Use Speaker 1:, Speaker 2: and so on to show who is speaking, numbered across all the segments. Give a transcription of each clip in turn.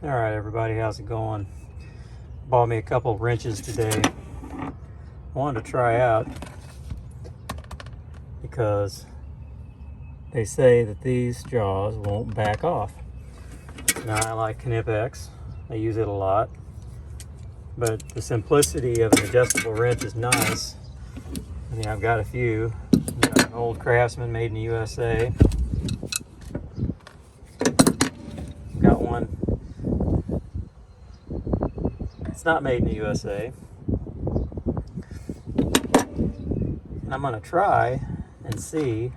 Speaker 1: All right, everybody, how's it going? Bought me a couple wrenches today. Wanted to try out because they say that these jaws won't back off. Now, I like Knipex. I use it a lot. But the simplicity of an adjustable wrench is nice. I mean, I've got a few. I've got an old Craftsman made in the USA. Got one. It's not made in the USA. And I'm going to try and see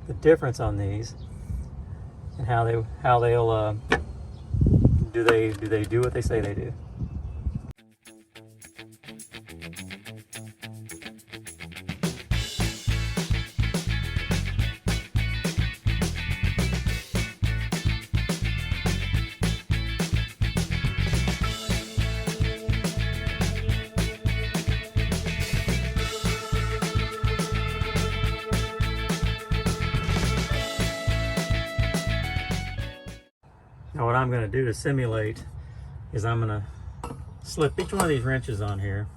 Speaker 1: the difference on these and how they'll do they do what they say they do. Now what I'm going to do to simulate is I'm going to slip each one of these wrenches on here.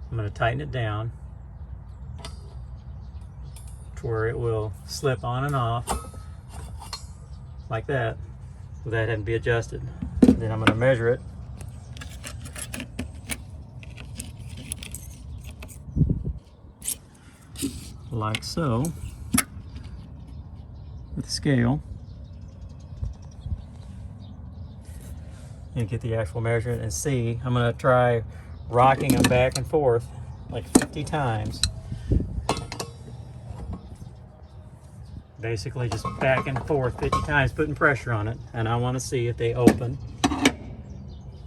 Speaker 1: I'm going to tighten it down to where it will slip on and off like that without having to be adjusted. Then I'm going to measure it. Like so with the scale. And get the actual measurement and see. I'm going to try rocking them back and forth like 50 times. Basically just back and forth 50 times, putting pressure on it. And I want to see if they open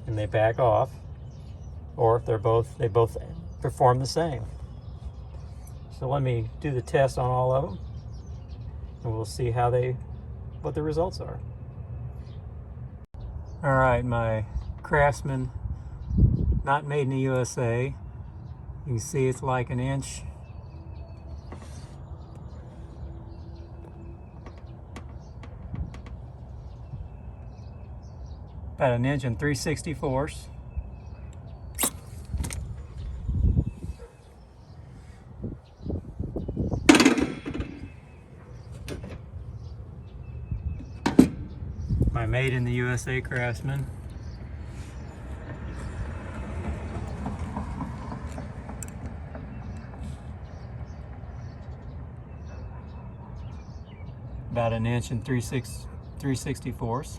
Speaker 1: and they back off, or if they both perform the same. So let me do the test on all of them, and we'll see what the results are. All right, my Craftsman, not made in the USA. You can see it's like an inch. About an inch and 3/64. My made in the USA Craftsman. About an inch and 3/64.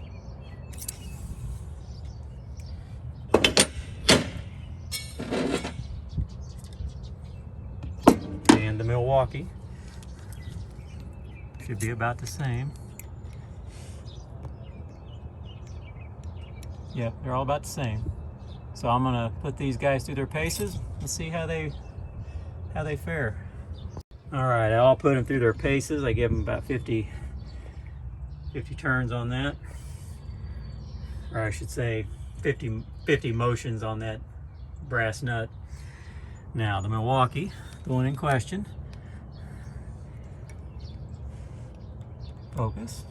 Speaker 1: And the Milwaukee should be about the same. Yep, they're all about the same. So I'm gonna put these guys through their paces and see how they fare. All right, I'll put them through their paces. I give them about 50 turns on that, or I should say 50 motions on that brass nut. Now the Milwaukee, the one in question. Focus.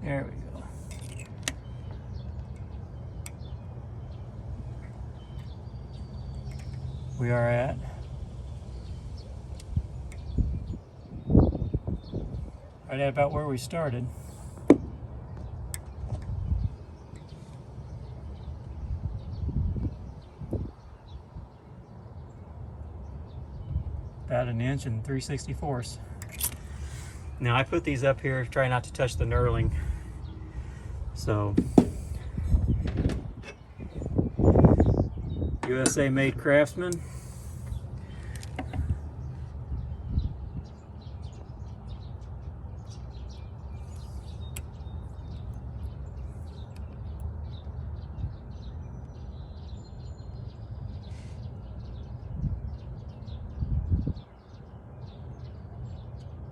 Speaker 1: There we go. We are at right at about where we started. About an inch and 3/64. Now I put these up here, try not to touch the knurling. So, USA made Craftsman.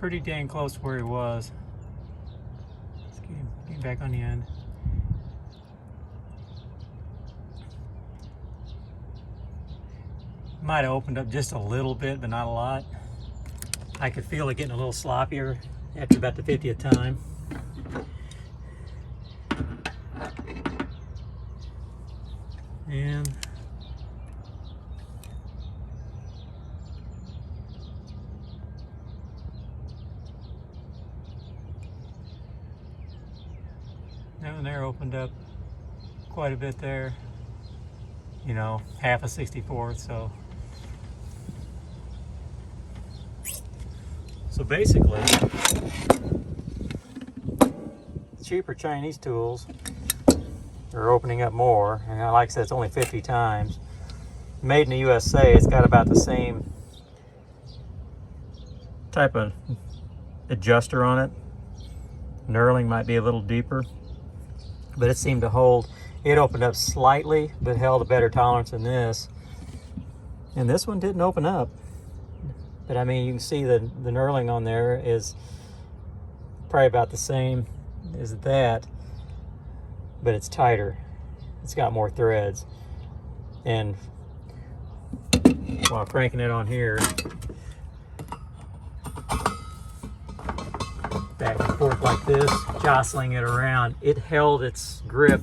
Speaker 1: Pretty dang close to where he was. Let's get him back on the end. Might have opened up just a little bit, but not a lot. I could feel it getting a little sloppier after about the 50th time. And that one there opened up quite a bit there, you know, half a 64th. So basically, cheaper Chinese tools are opening up more, and like I said, it's only 50 times. Made in the USA, it's got about the same type of adjuster on it. Knurling might be a little deeper, but it seemed to hold. It opened up slightly, but held a better tolerance than this. And this one didn't open up. But I mean, you can see the knurling on there is probably about the same as that, but it's tighter. It's got more threads. And while cranking it on here, back and forth like this, jostling it around, it held its grip.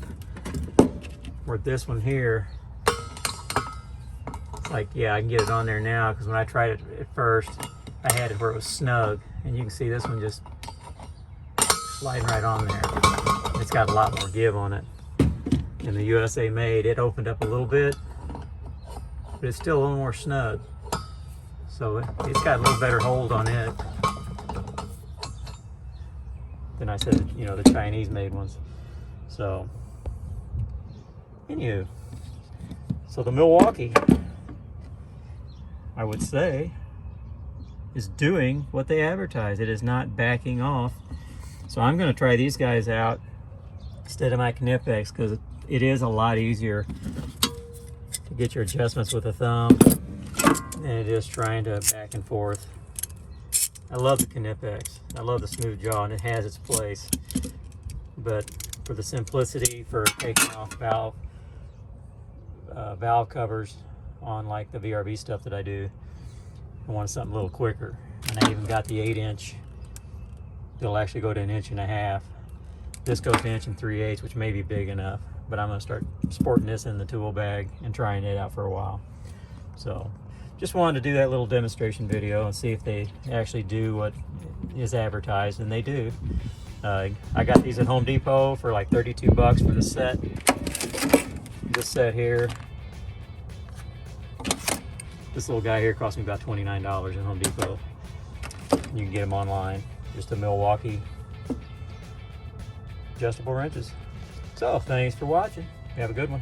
Speaker 1: Where this one here, it's like, yeah, I can get it on there now, because when I tried it at first, I had it where it was snug, and you can see this one just sliding right on there. It's got a lot more give on it. In the USA made, it opened up a little bit, but it's still a little more snug. So it's got a little better hold on it than I said, you know, the Chinese made ones. So anywho, so the Milwaukee, I would say, is doing what they advertise. It is not backing off. So I'm going to try these guys out instead of my Knipex, because it is a lot easier to get your adjustments with a thumb than it is trying to back and forth. I love the Knipex. I love the smooth jaw, and it has its place. But for the simplicity, for taking off valve covers on like the VRV stuff that I do, I wanted something a little quicker. And I even got the 8-inch. It'll actually go to 1.5 inches. This goes to 1 3/8, which may be big enough, but I'm going to start sporting this in the tool bag and trying it out for a while. So just wanted to do that little demonstration video and see if they actually do what is advertised, and they do. I got these at Home Depot for like 32 bucks for the set. This set here, this little guy here cost me about $29 at Home Depot. You can get them online. Just a Milwaukee adjustable wrenches. So thanks for watching. Have a good one.